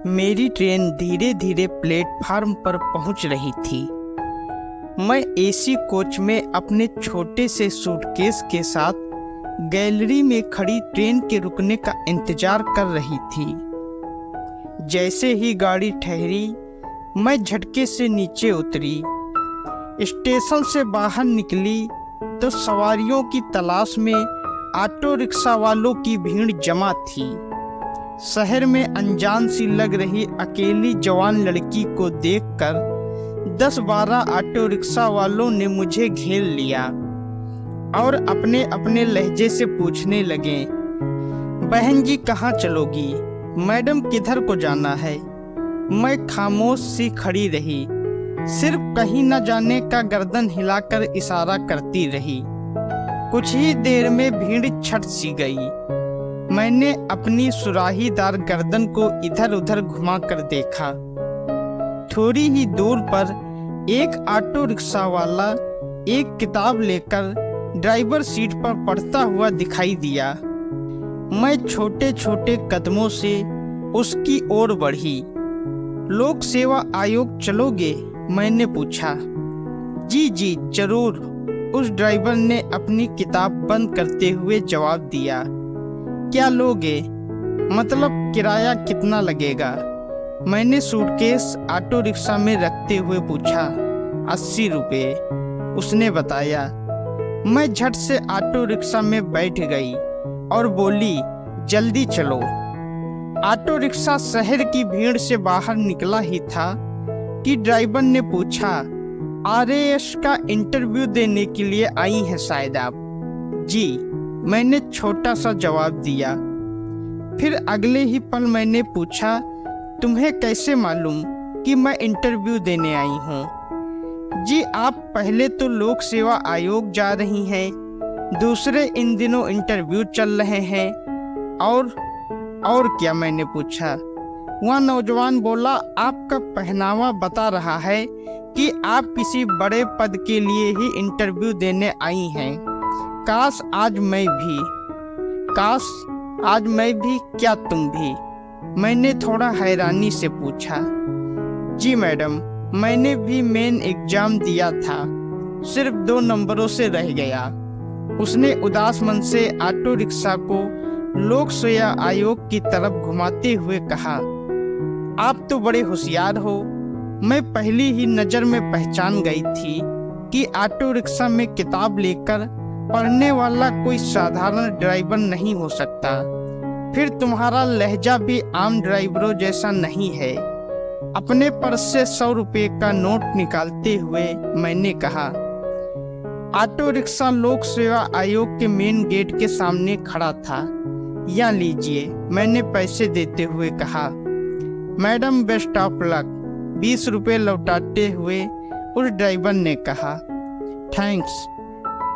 मेरी ट्रेन धीरे धीरे प्लेटफार्म पर पहुंच रही थी। मैं एसी कोच में अपने छोटे से सूटकेस के साथ गैलरी में खड़ी ट्रेन के रुकने का इंतजार कर रही थी। जैसे ही गाड़ी ठहरी, मैं झटके से नीचे उतरी। स्टेशन से बाहर निकली तो सवारियों की तलाश में ऑटो रिक्शा वालों की भीड़ जमा थी। शहर में अनजान सी लग रही अकेली जवान लड़की को देखकर 10-12 ऑटो रिक्शा वालों ने मुझे घेर लिया और अपने अपने लहजे से पूछने लगे, बहन जी कहाँ चलोगी? मैडम किधर को जाना है? मैं खामोश सी खड़ी रही, सिर्फ कहीं न जाने का गर्दन हिलाकर इशारा करती रही। कुछ ही देर में भीड़ छट सी गई। मैंने अपनी सुराहीदार गर्दन को इधर उधर घुमाकर देखा। थोड़ी ही दूर पर एक ऑटो रिक्शा वाला एक किताब लेकर ड्राइवर सीट पर पढ़ता हुआ दिखाई दिया। मैं छोटे छोटे कदमों से उसकी ओर बढ़ी। लोक सेवा आयोग चलोगे? मैंने पूछा। जी जी जरूर, उस ड्राइवर ने अपनी किताब बंद करते हुए जवाब दिया। क्या लोगे? मतलब किराया कितना लगेगा? मैंने सूटकेस ऑटो रिक्शा में रखते हुए पूछा। 80 रुपये, उसने बताया। मैं झट से ऑटो रिक्शा में बैठ गई और बोली, जल्दी चलो। ऑटो रिक्शा शहर की भीड़ से बाहर निकला ही था कि ड्राइवर ने पूछा, आरएएस का इंटरव्यू देने के लिए आई हैं शायद आप? जी, मैंने छोटा सा जवाब दिया। फिर अगले ही पल मैंने पूछा, तुम्हें कैसे मालूम कि मैं इंटरव्यू देने आई हूँ? जी, आप पहले तो लोक सेवा आयोग जा रही हैं, दूसरे इन दिनों इंटरव्यू चल रहे हैं। और क्या? मैंने पूछा। वह नौजवान बोला, आपका पहनावा बता रहा है कि आप किसी बड़े पद के लिए ही इंटरव्यू देने आई हैं। काश आज मैं भी, क्या तुम भी? मैंने थोड़ा हैरानी से पूछा। जी मैडम, मैंने भी मेन एग्जाम दिया था, सिर्फ 2 नंबरों से रह गया। उसने उदास मन से ऑटो रिक्शा को लोक सेवा आयोग की तरफ घुमाते हुए कहा। आप तो बड़े होशियार हो। मैं पहली ही नज़र में पहचान गई थी कि ऑटो रिक्शा में किताब लेकर पढ़ने वाला कोई साधारण ड्राइवर नहीं हो सकता। फिर तुम्हारा लहजा भी आम ड्राइवरों जैसा नहीं है। अपने पर्स से 100 रुपये का नोट निकालते हुए मैंने कहा। ऑटो रिक्शा लोक सेवा आयोग के मेन गेट के सामने खड़ा था। यहाँ लीजिए, मैंने पैसे देते हुए कहा। मैडम बेस्ट ऑफ लक, 20 रुपये लौटाते हुए उस ड्राइवर ने कहा। थैंक्स,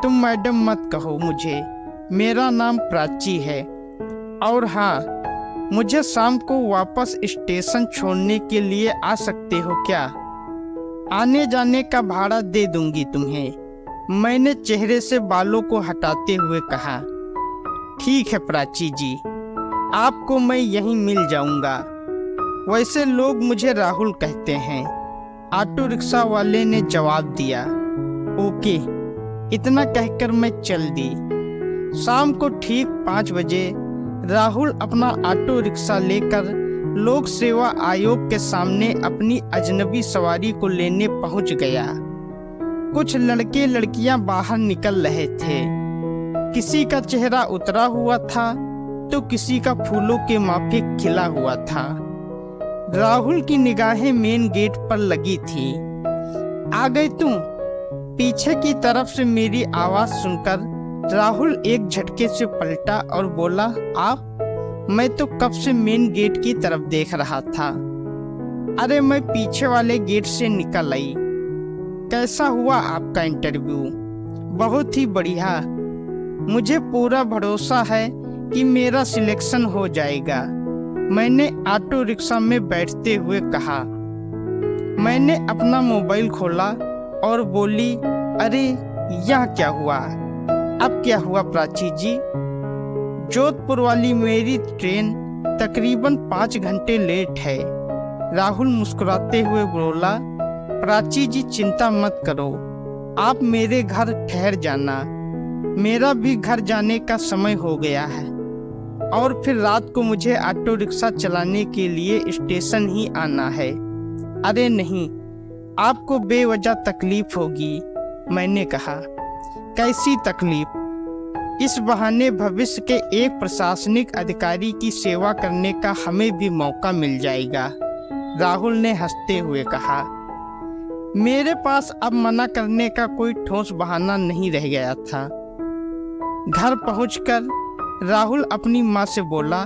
तुम मैडम मत कहो मुझे, मेरा नाम प्राची है। और हाँ, मुझे शाम को वापस स्टेशन छोड़ने के लिए आ सकते हो क्या? आने जाने का भाड़ा दे दूंगी तुम्हें, मैंने चेहरे से बालों को हटाते हुए कहा। ठीक है प्राची जी, आपको मैं यहीं मिल जाऊंगा। वैसे लोग मुझे राहुल कहते हैं, ऑटो रिक्शा वाले ने जवाब दिया। ओके, इतना कहकर मैं चल दी। शाम को ठीक 5 बजे राहुल अपना ऑटो रिक्शा लेकर लोक सेवा आयोग के सामने अपनी अजनबी सवारी को लेने पहुंच गया। कुछ लड़के लड़कियां बाहर निकल रहे थे। किसी का चेहरा उतरा हुआ था तो किसी का फूलों के माफिक खिला हुआ था। राहुल की निगाहें मेन गेट पर लगी थी। आ गए तुम? पीछे की तरफ से मेरी आवाज सुनकर राहुल एक झटके से पलटा और बोला, आप? मैं तो कब से मेन गेट की तरफ देख रहा था। अरे मैं पीछे वाले गेट से निकल आई। कैसा हुआ आपका इंटरव्यू? बहुत ही बढ़िया, मुझे पूरा भरोसा है कि मेरा सिलेक्शन हो जाएगा, मैंने ऑटो रिक्शा में बैठते हुए कहा। मैंने अपना मोबाइल खोला और बोली, अरे यह क्या हुआ? अब क्या हुआ प्राची जी? जोधपुर वाली मेरी ट्रेन तकरीबन 5 घंटे लेट है। राहुल मुस्कुराते हुए बोला, प्राची जी चिंता मत करो, आप मेरे घर ठहर जाना, मेरा भी घर जाने का समय हो गया है और फिर रात को मुझे ऑटो रिक्शा चलाने के लिए स्टेशन ही आना है। अरे नहीं, आपको बेवजह तकलीफ होगी, मैंने कहा। कैसी तकलीफ? इस बहाने भविष्य के एक प्रशासनिक अधिकारी की सेवा करने का हमें भी मौका मिल जाएगा, राहुल ने हंसते हुए कहा। मेरे पास अब मना करने का कोई ठोस बहाना नहीं रह गया था। घर पहुंचकर राहुल अपनी माँ से बोला,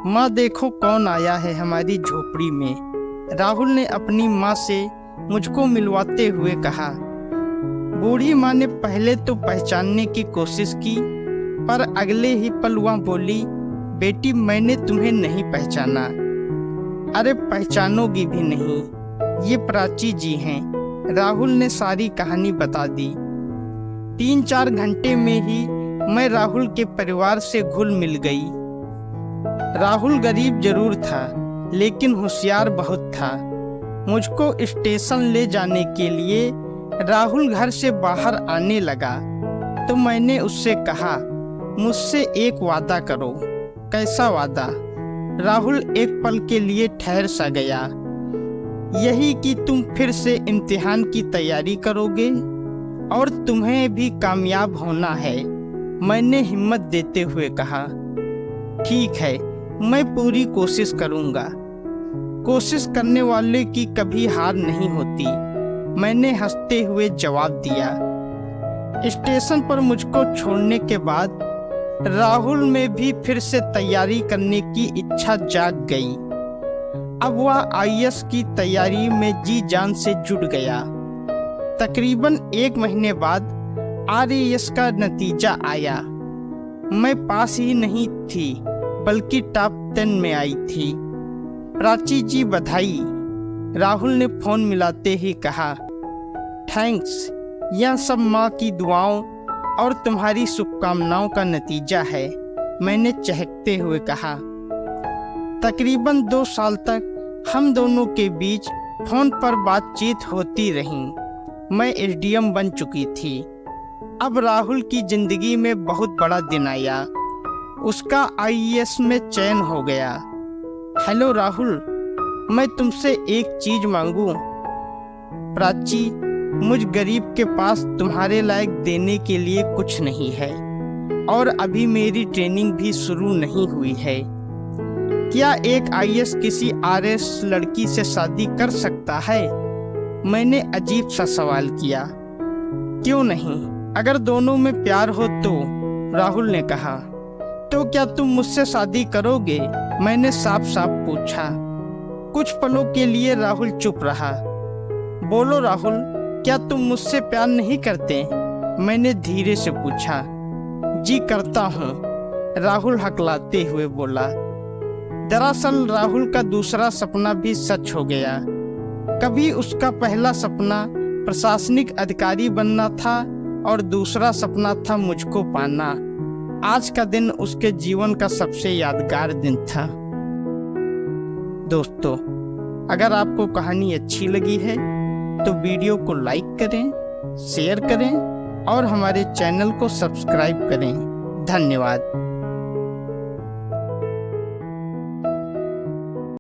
माँ देखो कौन आया है हमारी झोपड़ी में। राहुल ने अपनी माँ से मुझको मिलवाते हुए कहा। बूढ़ी माँ ने पहले तो पहचानने की कोशिश की, पर अगले ही पल वह बोली, बेटी मैंने तुम्हें नहीं पहचाना। अरे पहचानोगी भी नहीं, ये प्राची जी हैं। राहुल ने सारी कहानी बता दी। 3-4 घंटे में ही मैं राहुल के परिवार से घुल मिल गई। राहुल गरीब जरूर था, लेकिन होशियार बहुत था। मुझको स्टेशन ले जाने के लिए राहुल घर से बाहर आने लगा तो मैंने उससे कहा, मुझसे एक वादा करो। कैसा वादा? राहुल एक पल के लिए ठहर सा गया। यही कि तुम फिर से इम्तिहान की तैयारी करोगे और तुम्हें भी कामयाब होना है, मैंने हिम्मत देते हुए कहा। ठीक है, मैं पूरी कोशिश करूंगा। कोशिश करने वाले की कभी हार नहीं होती, मैंने हंसते हुए जवाब दिया। स्टेशन पर मुझको छोड़ने के बाद राहुल में भी फिर से तैयारी करने की इच्छा जाग गई। अब वह आईएएस की तैयारी में जी जान से जुट गया। तकरीबन 1 महीने बाद आरएएस का नतीजा आया। मैं पास ही नहीं थी, बल्कि टॉप 10 में आई थी। प्राची जी बधाई, राहुल ने फोन मिलाते ही कहा। थैंक्स, यह सब माँ की दुआओं और तुम्हारी शुभकामनाओं का नतीजा है, मैंने चहकते हुए कहा। तकरीबन 2 साल तक हम दोनों के बीच फोन पर बातचीत होती रही। मैं एसडीएम बन चुकी थी। अब राहुल की जिंदगी में बहुत बड़ा दिन आया। उसका आईएएस में चयन हो गया। हेलो राहुल, मैं तुमसे एक चीज मांगू? प्राची, मुझ गरीब के पास तुम्हारे लायक देने के लिए कुछ नहीं है और अभी मेरी ट्रेनिंग भी शुरू नहीं हुई है। क्या एक आईएएस किसी आरएएस लड़की से शादी कर सकता है? मैंने अजीब सा सवाल किया। क्यों नहीं, अगर दोनों में प्यार हो तो, राहुल ने कहा। तो क्या तुम मुझसे शादी करोगे? मैंने साफ साफ पूछा। कुछ पलों के लिए राहुल चुप रहा। बोलो राहुल, क्या तुम मुझसे प्यार नहीं करते? मैंने धीरे से पूछा। जी करता हूँ, राहुल हकलाते हुए बोला। दरअसल राहुल का दूसरा सपना भी सच हो गया। कभी उसका पहला सपना प्रशासनिक अधिकारी बनना था और दूसरा सपना था मुझको पाना। आज का दिन उसके जीवन का सबसे यादगार दिन था। दोस्तों, अगर आपको कहानी अच्छी लगी है तो वीडियो को लाइक करें, शेयर करें और हमारे चैनल को सब्सक्राइब करें। धन्यवाद।